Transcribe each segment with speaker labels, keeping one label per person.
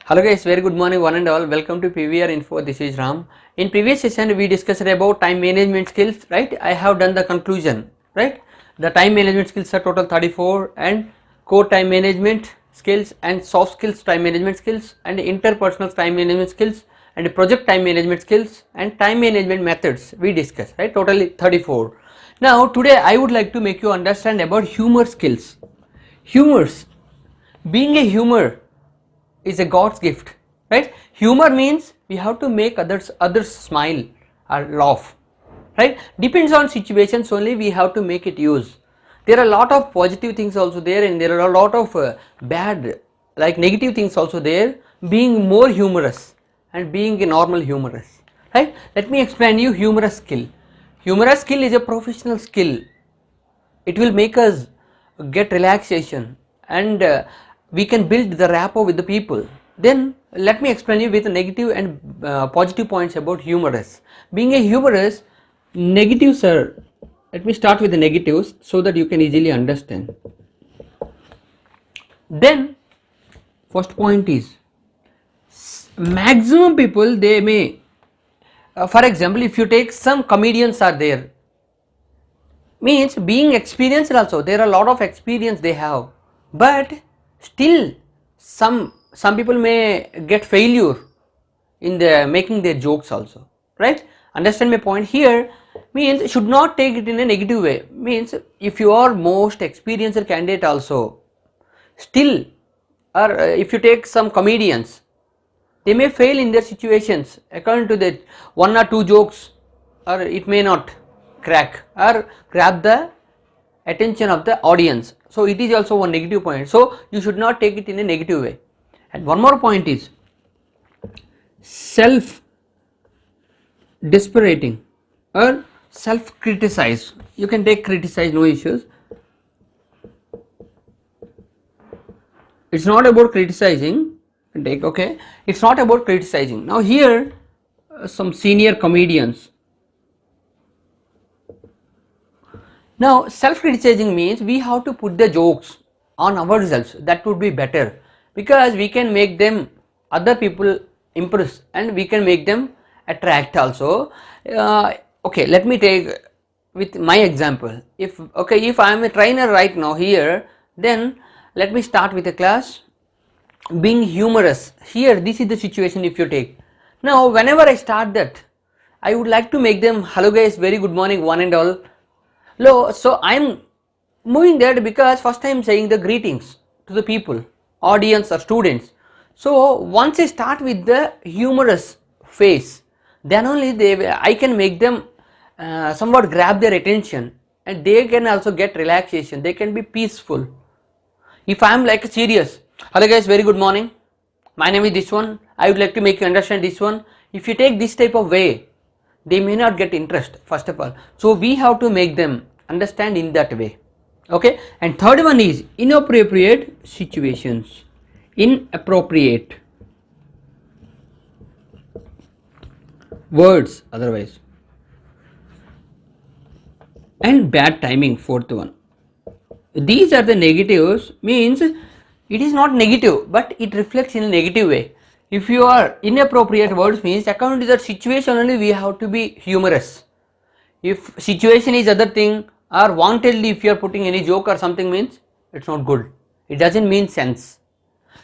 Speaker 1: Hello guys, very good morning one and all. Welcome to PVR Info. This is Ram. In previous session we discussed about time management skills, right? I have done the conclusion, right? The time management skills are total 34 and core time management skills and soft skills time management skills and interpersonal time management skills and project time management skills and time management methods we discussed, right? Totally 34. Now today I would like to make you understand about humor skills. Humors. Being a humor is a God's gift, right? Humor means we have to make others smile or laugh, right? Depends on situations only we have to make it use. There are a lot of positive things also there and there are a lot of bad like negative things also there. Being more humorous and being a normal humorous, right? Let me explain you humorous skill. Humorous skill is a professional skill. It will make us get relaxation and we can build the rapport with the people. Then let me explain you with negative and positive points about humorous. Being a humorous, negatives are, let me start with the negatives so that you can easily understand. Then first point is maximum people they may for example, if you take some comedians are there, means being experienced also, there are a lot of experience they have, but still some people may get failure in the making their jokes also, right? Understand my point here? Means should not take it in a negative way. Means if you are most experienced candidate also, still or if you take some comedians, they may fail in their situations according to the one or two jokes, or it may not crack or grab the attention of the audience. So it is also one negative point. So you should not take it in a negative way. And one more point is self desperating or self criticize. You can take criticize, no issues. It's not about criticizing. Take okay. It's not about criticizing. Now here some senior comedians. Now self-criticizing means we have to put the jokes on ourselves. That would be better because we can make them other people impress and we can make them attract also. Okay, let me take with my example. If I am a trainer right now here, then let me start with a class. Being humorous here, this is the situation. If you take now, whenever I start that, I would like to make them hello guys, very good morning one and all. So I am moving that because first I am saying the greetings to the people, audience or students. So once I start with the humorous face, then only I can make them somewhat grab their attention and they can also get relaxation. They can be peaceful. If I am like serious, hello guys, very good morning, my name is this one, I would like to make you understand this one. If you take this type of way, they may not get interest first of all. So we have to make them understand in that way. Okay. And third one is inappropriate situations. Inappropriate words otherwise. And bad timing, fourth one. These are the negatives, means it is not negative but it reflects in a negative way. If you are inappropriate words means according to that situation only we have to be humorous. If situation is other thing or wantedly if you are putting any joke or something means it's not good. It doesn't mean sense.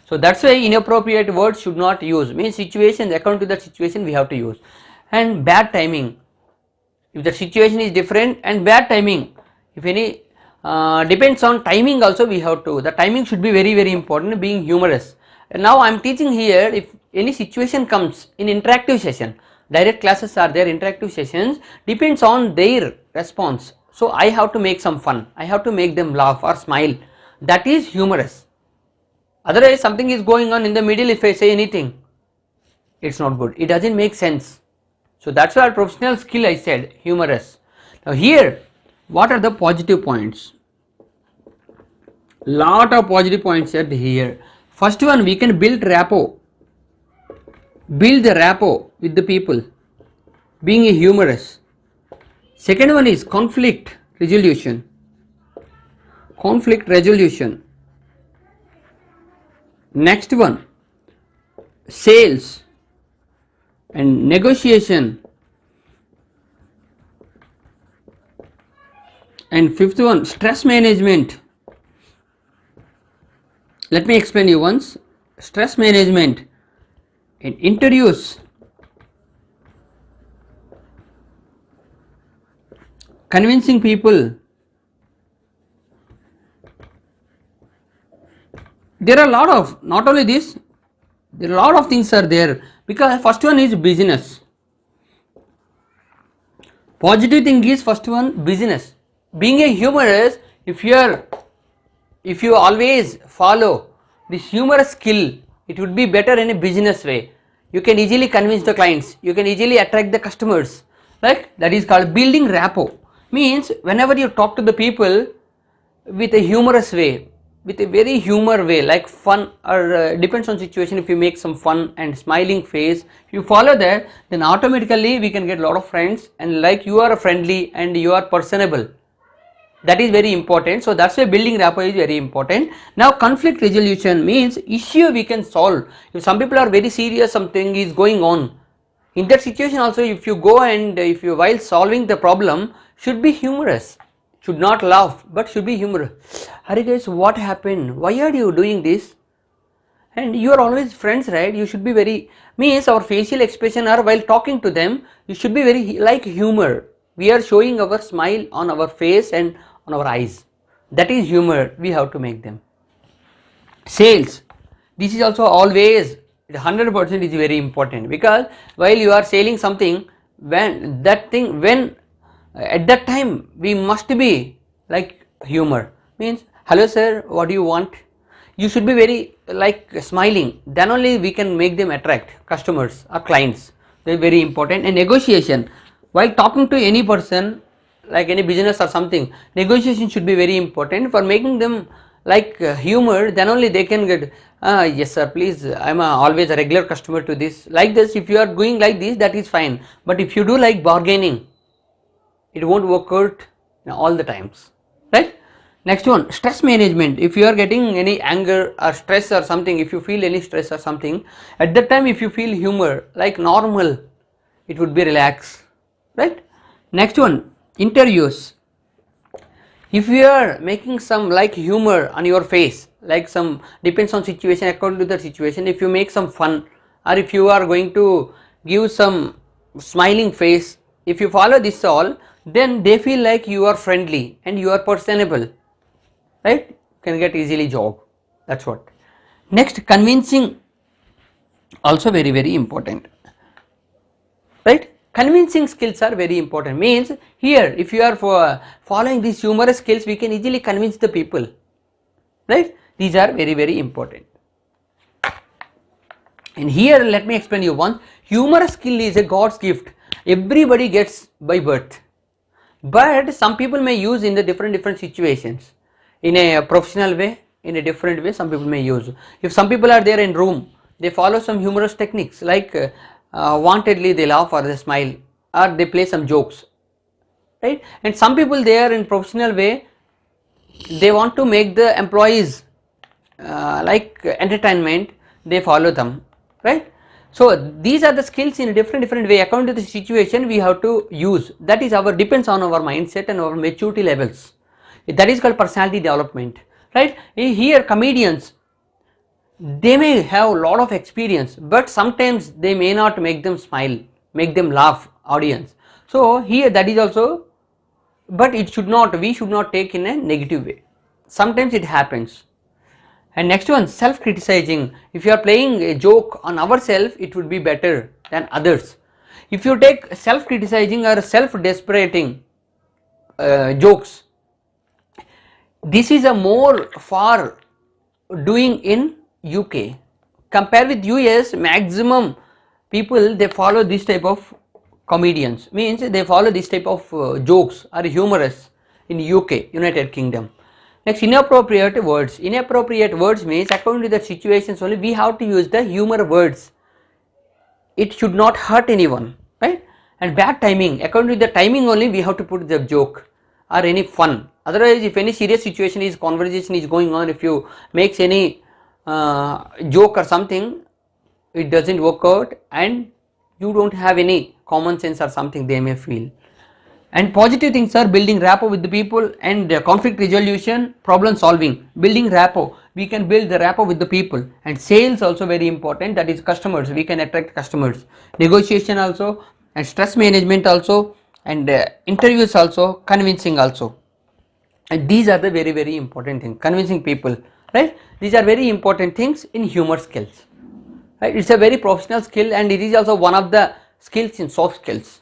Speaker 1: So that's why inappropriate words should not use. Means situations, according to that situation we have to use. And bad timing. If the situation is different and bad timing, if any depends on timing also we have to. The timing should be very very important. Being humorous. Now I am teaching here, if any situation comes in interactive session, direct classes are there, interactive sessions, depends on their response. So I have to make some fun, I have to make them laugh or smile. That is humorous. Otherwise something is going on in the middle, if I say anything, it's not good, it doesn't make sense. So that's why professional skill I said, humorous. Now here, what are the positive points? Lot of positive points said here. First one, we can build rapport. Build the rapport with the people. Being a humorous. Second one is conflict resolution. Conflict resolution. Next one, sales and negotiation, and fifth one, stress management. Let me explain you once. Stress management in interviews, convincing people. There are a lot of, not only this, there are a lot of things are there, because first one is business. Positive thing is first one, business. Being a humorous, if you always follow this humorous skill, it would be better in a business way. You can easily convince the clients, you can easily attract the customers. Like that is called building rapport. Means whenever you talk to the people with a humorous way, with a very humor way, like fun, or depends on situation, if you make some fun and smiling face, if you follow that, then automatically we can get a lot of friends, and like you are friendly and you are personable. That is very important. So that's why building rapport is very important. Now conflict resolution means issue we can solve. If some people are very serious, something is going on, in that situation also, if you go and if you, while solving the problem, should be humorous, should not laugh, but should be humorous. Hari guys, what happened? Why are you doing this? And you are always friends, right? You should be very, means our facial expression, or while talking to them, you should be very like humor. We are showing our smile on our face and on our eyes. That is humor, we have to make them. Sales, this is also always 100% is very important, because while you are selling something, when that thing, when at that time we must be like humor. Means, hello sir, what do you want? You should be very like smiling, then only we can make them attract customers or clients. They are very important. And negotiation, while talking to any person, like any business or something, negotiation should be very important for making them like humor, then only they can get, yes sir, please, I am always a regular customer to this. Like this, if you are going like this, that is fine, but if you do like bargaining, it won't work out all the times, right? Next one, stress management. If you are getting any anger or stress or something, if you feel any stress or something, at that time if you feel humor like normal, it would be relaxed, right? Next one, interviews. If you are making some like humor on your face, like some, depends on situation, according to the situation, if you make some fun, or if you are going to give some smiling face, if you follow this all, then they feel like you are friendly and you are personable, right? Can get easily job. That's what. Next, convincing, also very very important, right? Convincing skills are very important. Means here, if you are following these humorous skills, we can easily convince the people, right? These are very very important. And here let me explain you one. Humorous skill is a God's gift. Everybody gets by birth, but some people may use in the different situations, in a professional way, in a different way. Some people may use. If some people are there in room, they follow some humorous techniques, like wantedly they laugh or they smile, or they play some jokes, right? And some people, they are in professional way, they want to make the employees like entertainment, they follow them, right? So these are the skills in a different way, according to the situation we have to use. That is our, depends on our mindset and our maturity levels. That is called personality development, right? Here comedians, they may have a lot of experience, but sometimes they may not make them smile, make them laugh, audience. So here that is also, but it should not, we should not take in a negative way. Sometimes it happens. And next one, self-criticizing. If you are playing a joke on ourselves, it would be better than others. If you take self-criticizing or self-deprecating jokes, this is a more far doing in UK. Compare with US, maximum people, they follow this type of comedians. Means they follow this type of jokes or humorous in UK, United Kingdom. Next, inappropriate words. Inappropriate words means according to the situations only we have to use the humor words. It should not hurt anyone, right? And bad timing, according to the timing only we have to put the joke or any fun. Otherwise, if any serious situation is, conversation is going on, if you makes any joke or something, it doesn't work out and you don't have any common sense or something they may feel. And positive things are building rapport with the people and conflict resolution, problem solving. Building rapport, we can build the rapport with the people. And sales also very important, that is customers, we can attract customers. Negotiation also, and stress management also, and interviews also, convincing also. And these are the very important things, convincing people, right? These are very important things in humor skills, right? It's a very professional skill and it is also one of the skills in soft skills,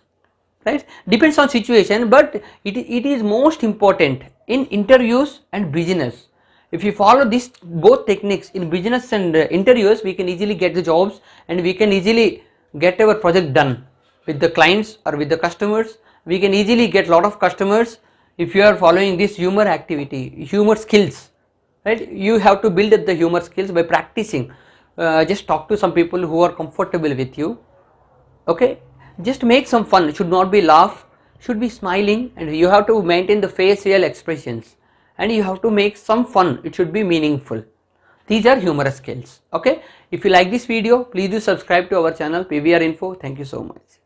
Speaker 1: right? Depends on situation, but it is most important in interviews and business. If you follow this both techniques in business and interviews, we can easily get the jobs and we can easily get our project done with the clients or with the customers. We can easily get lot of customers if you are following this humor activity, humor skills, right? You have to build up the humor skills by practicing. Just talk to some people who are comfortable with you, okay? Just make some fun, it should not be laugh, should be smiling, and you have to maintain the facial expressions and you have to make some fun, it should be meaningful. These are humorous skills, okay? If you like this video, please do subscribe to our channel PVR Info. Thank you so much.